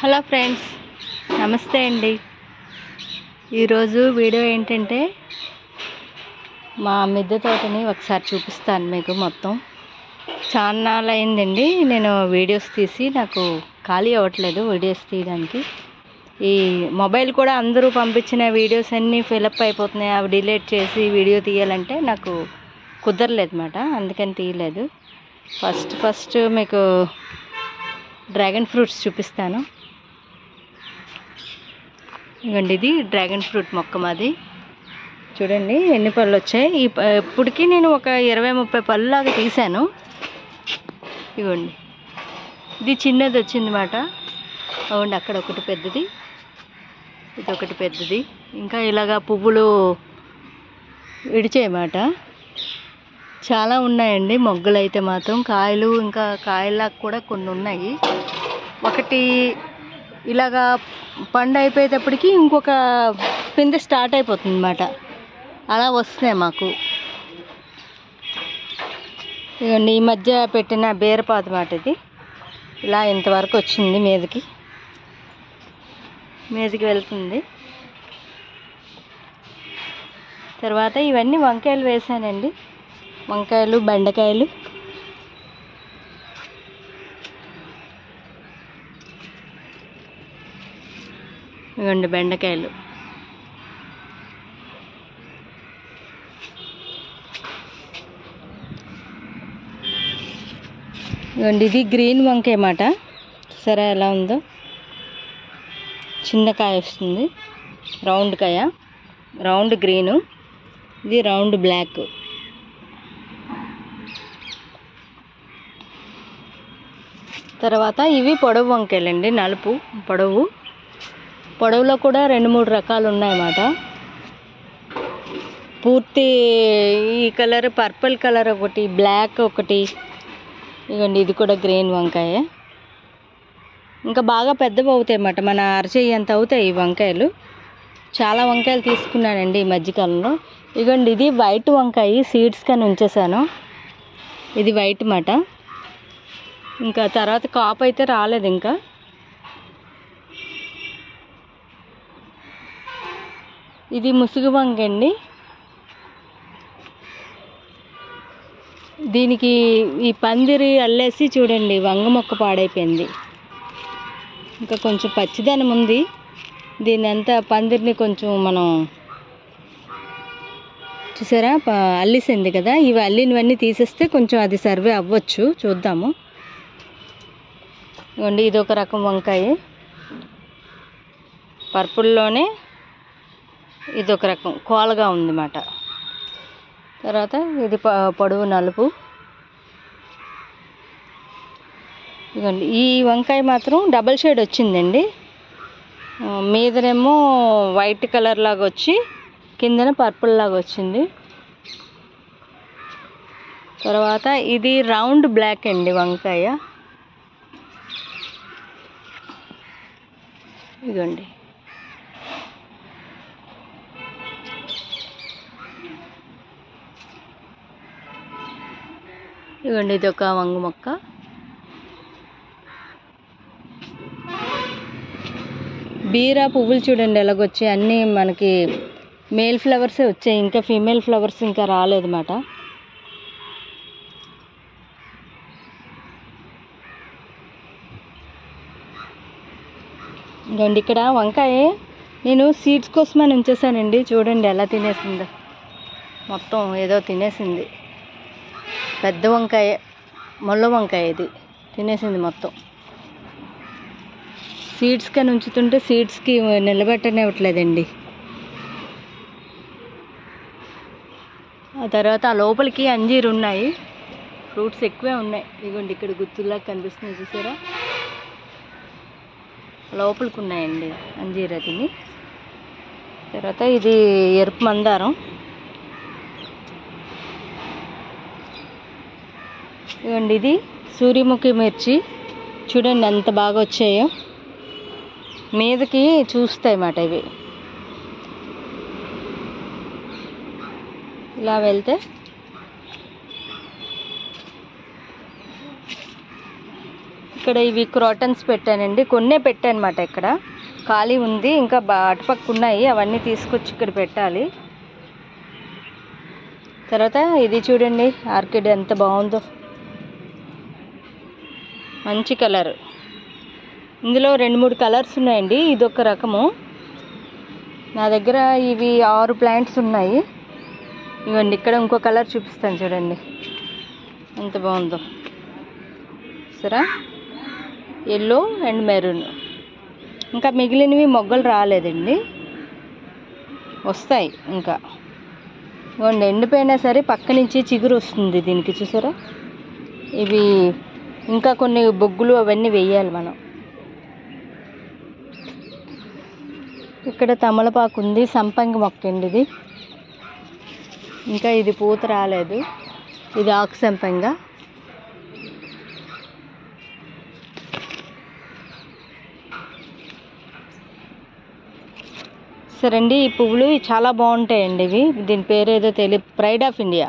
Hello friends, నమస్తే అండి. ఈరోజు వీడియో ఏంటంటే మా మిద్దె తోటని ఒకసారి చూపిస్తాను మీకు. మొత్తం చాలా అయిందండి నేను వీడియోస్ తీసి, నాకు ఖాళీ అవ్వట్లేదు వీడియోస్ తీయడానికి. ఈ మొబైల్ కూడా అందరూ పంపించిన వీడియోస్ అన్నీ ఫిలప్ అయిపోతున్నాయి. అవి డిలీట్ చేసి వీడియో తీయాలంటే నాకు కుదరలేదు అన్నమాట, అందుకని తీయలేదు. ఫస్ట్ మీకు డ్రాగన్ ఫ్రూట్స్ చూపిస్తాను. ఇవ్వండి, ఇది డ్రాగన్ ఫ్రూట్ మొక్క మాది. చూడండి ఎన్ని పళ్ళు వచ్చాయి. ఇప్పటికీ నేను ఒక 20-30 పళ్ళు లాగా తీసాను. ఇవ్వండి, ఇది చిన్నది వచ్చిందన్నమాట. అవునండి, అక్కడ ఒకటి పెద్దది, ఇది ఒకటి పెద్దది. ఇంకా ఇలాగా పువ్వులు విడిచాయన్నమాట. చాలా ఉన్నాయండి మొగ్గలు అయితే మాత్రం. కాయలు ఇంకా కాయలాగా కూడా కొన్ని ఉన్నాయి. ఒకటి ఇలాగా పండు అయిపోయేటప్పటికి ఇంకొక పిందె స్టార్ట్ అయిపోతుంది అన్నమాట. అలా వస్తున్నాయి మాకు. ఇవ్వండి, ఈ మధ్య పెట్టిన బీరపాదు మాట ఇది. ఇలా ఇంతవరకు వచ్చింది, మీదకి వెళ్తుంది. తర్వాత ఇవన్నీ వంకాయలు వేసానండి. వంకాయలు, బెండకాయలు. ఇవ్వండి బెండకాయలు. ఇవ్వండి, ఇది గ్రీన్ వంకాయ అన్నమాట. సరే ఎలా ఉందో, చిన్న కాయ వస్తుంది, రౌండ్ కాయ, రౌండ్ గ్రీను, ఇది రౌండ్ బ్లాక్. తర్వాత ఇవి పొడవు వంకాయలండి, నలుపు పొడవులో కూడా 2-3 రకాలు ఉన్నాయన్నమాట. పూర్తి ఈ కలర్, పర్పుల్ కలర్ ఒకటి, బ్లాక్ ఒకటి. ఇవ్వండి, ఇది కూడా గ్రీన్ వంకాయ. ఇంకా బాగా పెద్దవి అవుతాయి అన్నమాట, మన అరచేయి అంత అవుతాయి ఈ వంకాయలు. చాలా వంకాయలు తీసుకున్నానండి ఈ మధ్యకాలంలో. ఇవ్వండి, ఇది వైట్ వంకాయ, సీడ్స్ కానీ ఉంచేసాను. ఇది వైట్ మాట. ఇంకా తర్వాత కాపు అయితే రాలేదు ఇంకా. ఇది ముసుగు వంక అండి. దీనికి ఈ పందిరి అల్లేసి చూడండి, వంగ మొక్క పాడైపోయింది. ఇంకా కొంచెం పచ్చిదనం ఉంది. దీని అంతా పందిరిని కొంచెం మనం చూసారా, అల్లిసింది కదా. ఇవి అల్లినవన్నీ తీసేస్తే కొంచెం అది సర్వే అవ్వచ్చు, చూద్దాము. ఇవ్వండి, ఇది ఒక రకం వంకాయ, పర్పుల్లోనే ఇది ఒక రకం కోలగా ఉందన్నమాట. తర్వాత ఇది పొడవు నలుపు. ఇదిగోండి, ఈ వంకాయ మాత్రం డబల్ షేడ్ వచ్చిందండి. మీదనేమో వైట్ కలర్ లాగా వచ్చి కిందన పర్పుల్ లాగా వచ్చింది. తర్వాత ఇది రౌండ్ బ్లాక్ అండి వంకాయ. ఇదిగోండి, ఇదిగోండి, ఇది ఒక వంగ మొక్క. బీరా పువ్వులు చూడండి ఎలాగొచ్చాయి. అన్నీ మనకి మేల్ ఫ్లవర్సే వచ్చాయి, ఇంకా ఫీమేల్ ఫ్లవర్స్ ఇంకా రాలేదన్నమాట. ఇదిగోండి, ఇక్కడ వంకాయ నేను సీడ్స్ కోసమని ఉంచేసానండి. చూడండి ఎలా తినేసిందో, మొత్తం ఏదో తినేసింది. పెద్ద వంకాయ, ముళ్ళ వంకాయ, ఇది తినేసింది మొత్తం. సీడ్స్ కానీ ఉంచుతుంటే సీడ్స్కి నిలబెట్టనివ్వట్లేదండి. ఆ తర్వాత ఆ లోపలికి అంజీరు ఉన్నాయి, ఫ్రూట్స్ ఎక్కువే ఉన్నాయి. ఇదిగోండి, ఇక్కడ గుత్తుల్లా కనిపిస్తుంది చూసారా, లోపలికి ఉన్నాయండి అంజీరు అదిని. తర్వాత ఇది ఎరుపు మందారం. ఇవ్వండి, ఇది సూర్యముఖి మిర్చి. చూడండి ఎంత బాగా వచ్చాయో, మీదకి చూస్తాయి అన్నమాట ఇవి. ఇలా వెళ్తే ఇక్కడ ఇవి క్రాటన్స్ పెట్టానండి, కొన్నే పెట్టానమాట. ఇక్కడ ఖాళీ ఉంది, ఇంకా అటుపక్క ఉన్నాయి, అవన్నీ తీసుకొచ్చి ఇక్కడ పెట్టాలి. తర్వాత ఇది చూడండి, ఆర్కిడ్ ఎంత బాగుందో, మంచి కలర్. ఇందులో 2-3 కలర్స్ ఉన్నాయండి, ఇదొక రకము. నా దగ్గర ఇవి 6 ప్లాంట్స్ ఉన్నాయి. ఇవ్వండి, ఇక్కడ ఇంకో కలర్ చూపిస్తాను చూడండి, ఎంత బాగుందో సరే, ఎల్లో అండ్ మెరూన్. ఇంకా మిగిలినవి మొగ్గలు రాలేదండి, వస్తాయి ఇంకా. ఇవ్వండి, ఎండిపోయినా సరే పక్క నుంచి చిగురు వస్తుంది దీనికి, చూసారా. ఇవి ఇంకా కొన్ని బొగ్గులు అవన్నీ వేయాలి మనం. ఇక్కడ తమలపాకు ఉంది, సంపంగి మొక్క అండి ఇది. ఇంకా ఇది పూత రాలేదు, ఇది ఆకు సంపంగ. సరే అండి, ఈ పువ్వులు చాలా బాగుంటాయండి ఇవి. దీని పేరు ఏదో తెలియదు, ప్రైడ్ ఆఫ్ ఇండియా.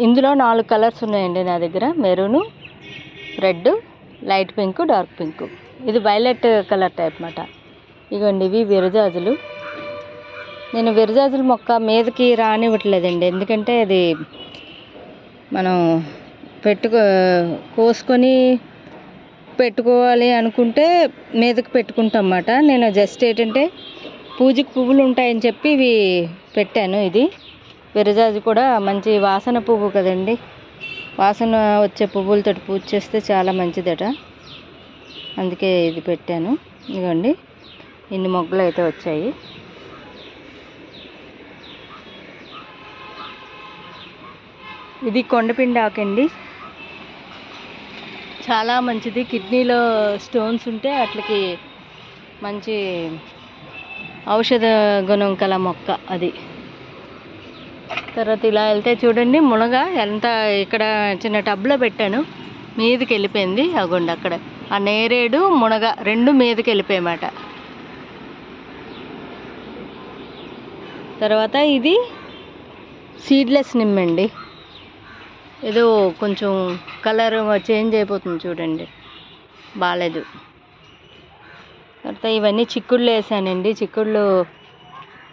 ఇందులో 4 కలర్స్ ఉన్నాయండి నా దగ్గర, maroon, red, light pink, dark pink. ఇది వైలెట్ కలర్ టైప్ అన్నమాట. ఇగోండి, ఇవి విరజాజులు. నేను విరజాజుల మొక్క మీదకి రానివ్వట్లేదండి, ఎందుకంటే అది మనం కోసుకొని పెట్టుకోవాలి అనుకుంటే మీదకి పెట్టుకుంటాం అన్నమాట. నేను జస్ట్ ఏంటంటే పూజకి పువ్వులు ఉంటాయని చెప్పి ఇవి పెట్టాను. ఇది విరజాజు కూడా మంచి వాసన పువ్వు కదండి, వాసన వచ్చే పువ్వులతో పూజ చేస్తే చాలా మంచిదట, అందుకే ఇది పెట్టాను. ఇదిగోండి, ఇన్ని మొగ్గలు అయితే వచ్చాయి. ఇది కొండపిండి ఆకండి, చాలా మంచిది. కిడ్నీలో స్టోన్స్ ఉంటే అట్లకి మంచి ఔషధ గుణం కల మొక్క అది. తర్వాత ఇలా వెళ్తే చూడండి, మునగ ఎంత, ఇక్కడ చిన్న టబ్లో పెట్టాను, మీదకి వెళ్ళిపోయింది. అగోండి అక్కడ ఆ నేరేడు మునగ 2 మీదకి వెళ్ళిపోయామాట. తర్వాత ఇది సీడ్లెస్ నిమ్మండి, ఏదో కొంచెం కలర్ చేంజ్ అయిపోతుంది చూడండి, బాగాలేదు. తర్వాత ఇవన్నీ చిక్కుళ్ళు వేసానండి, చిక్కుళ్ళు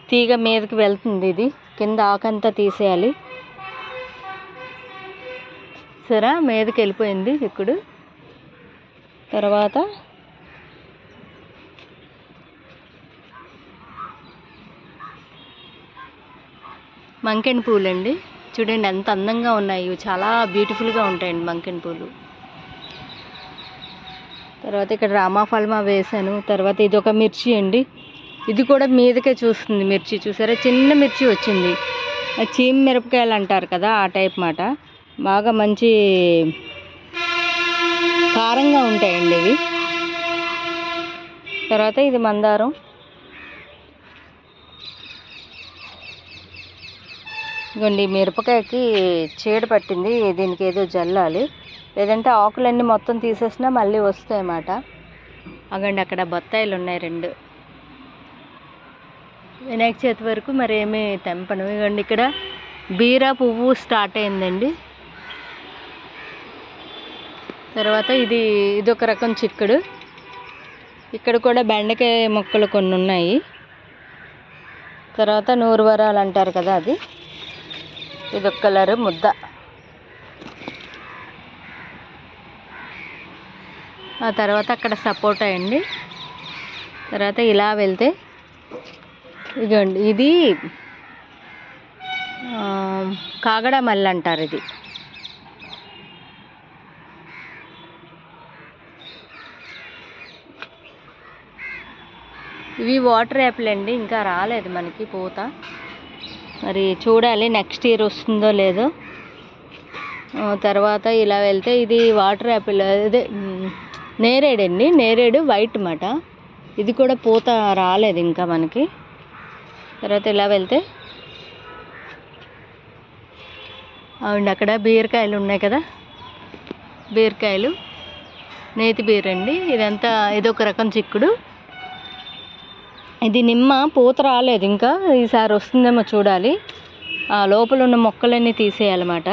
తీగ మీదకి వెళ్తుంది, ఇది కింద ఆకంతా తీసేయాలి. సరే, మీదకి వెళ్ళిపోయింది చిక్కుడు. తర్వాత మంకెన్ పూలండి, చూడండి ఎంత అందంగా ఉన్నాయి, ఇవి చాలా బ్యూటిఫుల్గా ఉంటాయండి మంకెన్ పూలు. తర్వాత ఇక్కడ రామాఫల్మా వేసాను. తర్వాత ఇది ఒక మిర్చి అండి, ఇది కూడా మీదకే చూస్తుంది మిర్చి, చూసారా, చిన్న మిర్చి వచ్చింది. చీమ మిరపకాయలు అంటారు కదా, ఆ టైప్ మాట. బాగా మంచి కారంగా ఉంటాయండి ఇవి. తర్వాత ఇది మందారం. ఇదిగోండి, మిరపకాయకి చీడ పట్టింది, దీనికి ఏదో జల్లాలి, లేదంటే ఆకులన్నీ మొత్తం తీసేసినా మళ్ళీ వస్తాయి అన్నమాట. అగండి, అక్కడ బత్తాయిలు ఉన్నాయి 2. వినాయక చవితి వరకు మరి ఏమీ తెంపను. ఇదిగోండి, ఇక్కడ బీరా పువ్వు స్టార్ట్ అయిందండి. తర్వాత ఇదొక రకం చిక్కుడు. ఇక్కడ కూడా బెండకాయ మొక్కలు కొన్ని ఉన్నాయి. తర్వాత నూరువరాలు అంటారు కదా, అది. ఇదొక కలరు ముద్ద. ఆ తర్వాత అక్కడ సపోటా అండి. తర్వాత ఇలా వెళ్తే ఇదిగోండి, ఇది కాగడ మల్లి అంటారు ఇది. ఇవి వాటర్ యాపిల్ అండి, ఇంకా రాలేదు మనకి పూత, మరి చూడాలి నెక్స్ట్ ఇయర్ వస్తుందో లేదో. తర్వాత ఇలా వెళ్తే ఇది వాటర్ యాపిల్, అదే నేరేడు అండి, నేరేడు వైట్ మాట, ఇది కూడా పూత రాలేదు ఇంకా మనకి. తర్వాత ఇలా వెళ్తే అవునండి, అక్కడ బీరకాయలు ఉన్నాయి కదా, బీరకాయలు, నేతి బీర అండి. ఇదంతా ఇదొక రకం చిక్కుడు. ఇది నిమ్మ, పూత రాలేదు ఇంకా, ఈసారి వస్తుందేమో చూడాలి. ఆ లోపల ఉన్న మొక్కలన్నీ తీసేయాలన్నమాట.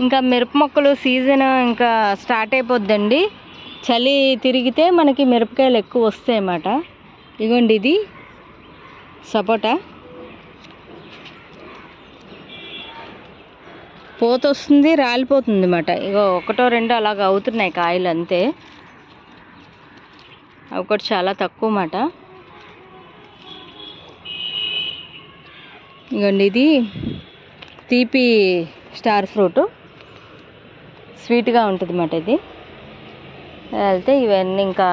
ఇంకా మిరప మొక్కలు సీజన్ ఇంకా స్టార్ట్ అయిపోద్దండి. చలి తిరిగితే మనకి మిరపకాయలు ఎక్కువ వస్తాయి అన్నమాట. ఇగోండి ఇది సపోటా, పోత వస్తుంది, రాలిపోతుంది అన్నమాట. ఇగో ఒకటో రెండో అలాగ అవుతున్నాయి కాయలు అంతే. అవి కూడా చాలా తక్కువ మాట. ఇగోండి ఇది తీపి స్టార్ ఫ్రూట్, స్వీట్గా ఉంటుంది అన్నమాట. ఇది వెళ్తే ఇవన్నీ ఇంకా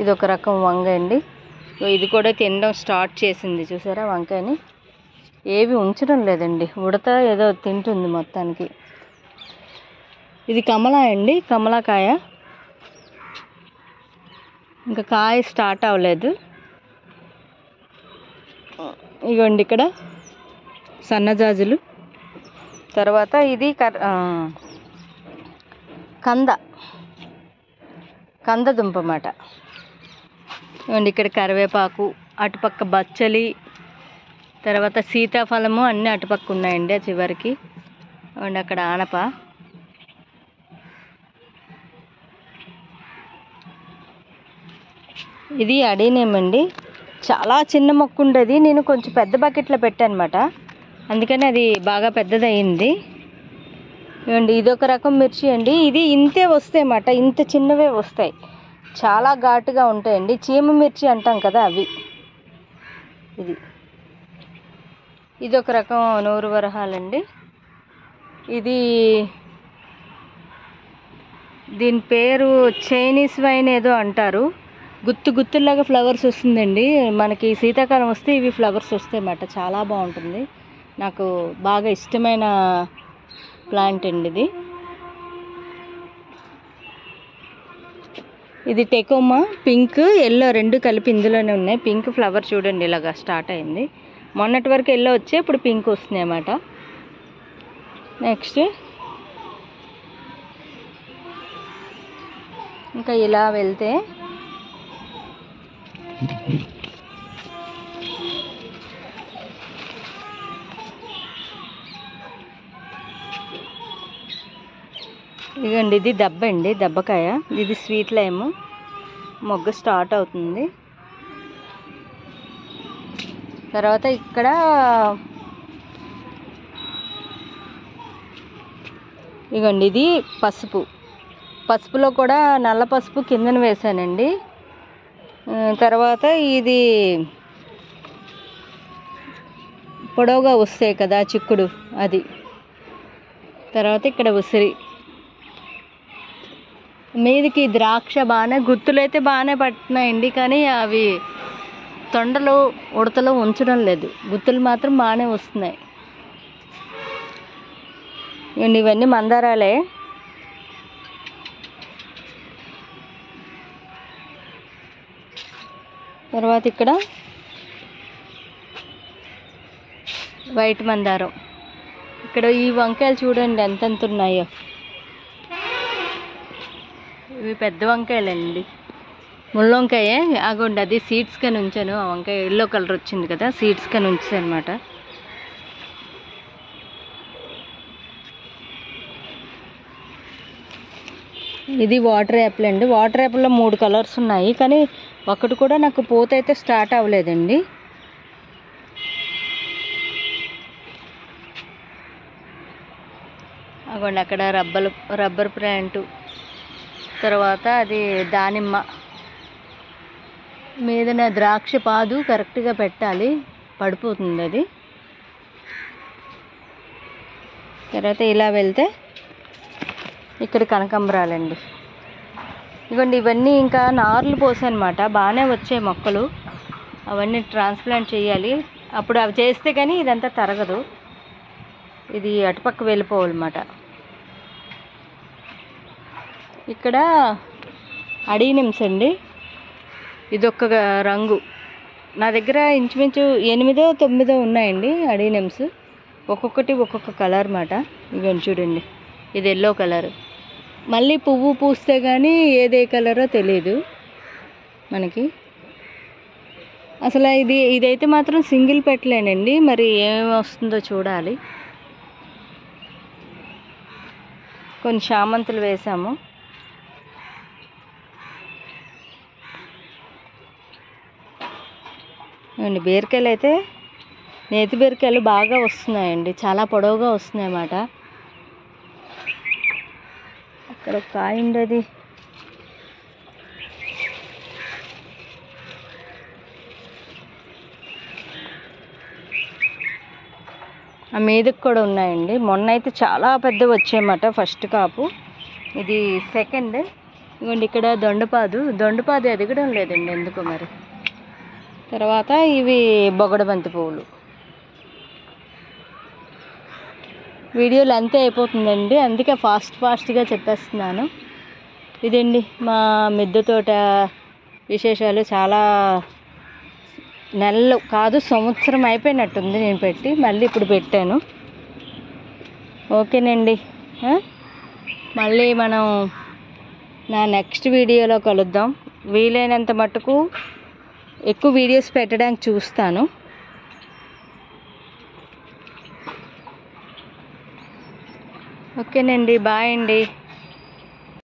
ఇదొక రకం వంగ అండి. ఇది కూడా తినడం స్టార్ట్ చేసింది, చూసారా వంకాయని. ఏవి ఉంచడం లేదండి, ఉడత ఏదో తింటుంది మొత్తానికి. ఇది కమలా అండి, కమలాకాయ. ఇంకా కాయ స్టార్ట్ అవ్వలేదు. ఇగోండి ఇక్కడ సన్నజాజులు. తర్వాత ఇది కందదుంప అన్నమాట. ఇవ్వండి ఇక్కడ కరివేపాకు, అటుపక్క బచ్చలి, తర్వాత సీతాఫలము అన్నీ అటుపక్క ఉన్నాయండి ఆ చివరికి. ఇవ్వండి అక్కడ ఆనప. ఇది అడీనేమండి, చాలా చిన్న మొక్క ఉండేది. నేను కొంచెం పెద్ద బకెట్లో పెట్టాను అనమాట, అందుకని అది బాగా పెద్దది అయింది. ఇవ్వండి ఇదొక రకం మిర్చి అండి. ఇది ఇంతే వస్తాయి అన్నమాట, ఇంత చిన్నవే వస్తాయి, చాలా ఘాటుగా ఉంటాయండి. చీమ మిర్చి అంటాం కదా అవి. ఇదొక రకం నూరు వరహాలండి. దీని పేరు చైనీస్ వైన్ ఏదో అంటారు. గుత్తులాగా ఫ్లవర్స్ వస్తుందండి. మనకి శీతాకాలం వస్తే ఇవి ఫ్లవర్స్ వస్తాయి అన్నమాట. చాలా బాగుంటుంది, నాకు బాగా ఇష్టమైన ప్లాంట్ అండి ఇది టెకోమా. పింక్ ఎల్లో రెండు కలిపి ఇందులోనే ఉన్నాయి. పింక్ ఫ్లవర్ చూడండి ఇలాగా స్టార్ట్ అయింది. మొన్నటి వరకు ఎల్లో వచ్చే, ఇప్పుడు పింక్ వస్తున్నాయి అన్నమాట. నెక్స్ట్ ఇంకా ఇలా వెళ్తే ఇదండి, ఇది దెబ్బ అండి, దెబ్బకాయ. ఇది స్వీట్ లైమ్, మొగ్గ స్టార్ట్ అవుతుంది. తర్వాత ఇక్కడ ఇగోండి ఇది పసుపులో కూడా నల్ల పసుపు కిందన వేసానండి. తర్వాత ఇది పొడవుగా వస్తాయి కదా చిక్కుడు, అది. తర్వాత ఇక్కడ ఉసిరి, మీదికి ద్రాక్ష. బాగానే గుత్తులైతే బాగానే పట్టినాయండి, కానీ అవి తొండలు ఉడతలు ఉంచడం లేదు. గుత్తులు మాత్రం బాగానే వస్తున్నాయి. ఇవన్నీ మందారాలే. తర్వాత ఇక్కడ వైట్ మందారం. ఇక్కడ ఈ వంకాయలు చూడండి ఎంతెంత ఉన్నాయో. ఇవి పెద్ద వంకాయలండి, ముళ్ళొంకాయే. ఆగోండి అది సీడ్స్ కని ఉంచాను. ఆ వంకాయ ఎల్లో కలర్ వచ్చింది కదా, సీడ్స్ కని ఉంచాను అనమాట. ఇది వాటర్ యాపిల్ అండి. వాటర్ యాపిల్లో 3 కలర్స్ ఉన్నాయి, కానీ ఒకటి కూడా నాకు పూత అయితే స్టార్ట్ అవ్వలేదండి. అగోండి అక్కడ రబ్బర్ ప్లాంటు. తర్వాత అది దానిమ్మ. మీదన ద్రాక్ష పాదు కరెక్ట్గా పెట్టాలి, పడిపోతుంది అది. తర్వాత ఇలా వెళ్తే ఇక్కడ కనకాంబరాలండి. ఇవ్వండి ఇవన్నీ ఇంకా నార్లు పోసానమాట, బాగానే వచ్చాయి మొక్కలు. అవన్నీ ట్రాన్స్ప్లాంట్ చేయాలి, అప్పుడు అవి చేస్తే కానీ ఇదంతా తరగదు. ఇది అటుపక్క వెళ్ళిపోవాలన్నమాట. ఇక్కడ అడీనిమ్స్ అండి. ఇదొక రంగు. నా దగ్గర ఇంచుమించు 8-9 ఉన్నాయండి అడీనిమ్స్. ఒక్కొక్కటి ఒక్కొక్క కలర్ మాట. ఇవన్నీ చూడండి, ఇది ఎల్లో కలర్. మళ్ళీ పువ్వు పూస్తే కానీ ఏదే కలరో తెలియదు మనకి. అసలు ఇదైతే మాత్రం సింగిల్ పెట్టలేనండి, మరి ఏమి వస్తుందో చూడాలి. కొన్ని చామంతులు వేసాము. బీరకాయలు అయితే నేతి బీరకాయలు బాగా వస్తున్నాయండి, చాలా పొడవుగా వస్తున్నాయి అన్నమాట. అక్కడ ఒక కాయ ఉండేది. ఆ మీదకి కూడా ఉన్నాయండి. మొన్న అయితే చాలా పెద్దవి వచ్చాయన్నమాట ఫస్ట్ కాపు. ఇది సెకండ్. ఇవ్వండి ఇక్కడ దొండపాదు ఎదగడం లేదండి ఎందుకో మరి. తర్వాత ఇవి బొగడబంతి పువ్వులు. వీడియో లెంత్ అయిపోతుందండి, అందుకే ఫాస్ట్గా చెప్పేస్తున్నాను. ఇదండి మా మిద్దె తోట విశేషాలు. చాలా నెలలు కాదు, సంవత్సరం అయిపోయినట్టుంది నేను పెట్టి, మళ్ళీ ఇప్పుడు పెట్టాను. ఓకేనండి, మళ్ళీ మనం నా నెక్స్ట్ వీడియోలో కలుద్దాం. వీలైనంత మట్టుకు ఎక్కువ వీడియోస్ పెట్టడానికి చూస్తాను. ఓకేనండి, బాయ్ అండి.